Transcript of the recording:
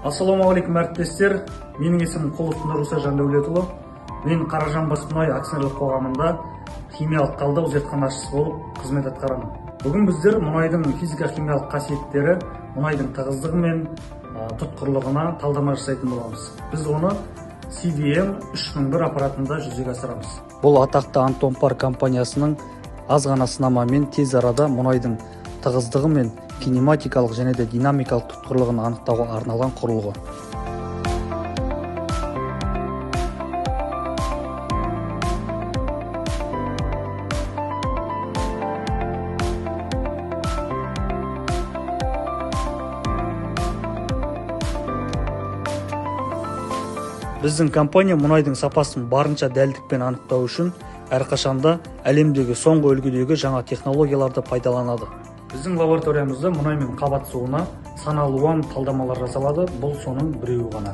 Ассалаумағалейкум әріптестер, менің есімім Құлов Нұруса Жандәулетұлы. Мен Қаражанбас мұнай акционерлік қоғамында химиялық талдау зертханашысы болып қызмет атқарамын. Бүгін біздер мұнайдың физика-химиялық қасиеттері, мұнайдың тығыздығы мен тұтқырлығына талдама жасайтын боламыз. Біз оны CDM 3001 аппаратында жүзеге асырамыз. Бұл атақты Антон Пар компаниясының аз ғана сынамамен тез арада мұнайдың тығыздығы мен кинематикалық және де динамикалық тұтқырлығын анықтауға арналған құрылғы. Біздің компания мұнайдың сапасын барынша дәлдікпен анықтау үшін әрқашанда әлемдегі соңғы үлгідегі жаңа технологияларды пайдаланады. Біздің лабораториямызда мұнай мен қабат суына саналуан талдамалар жасалады, бұл соның біреуі ғана.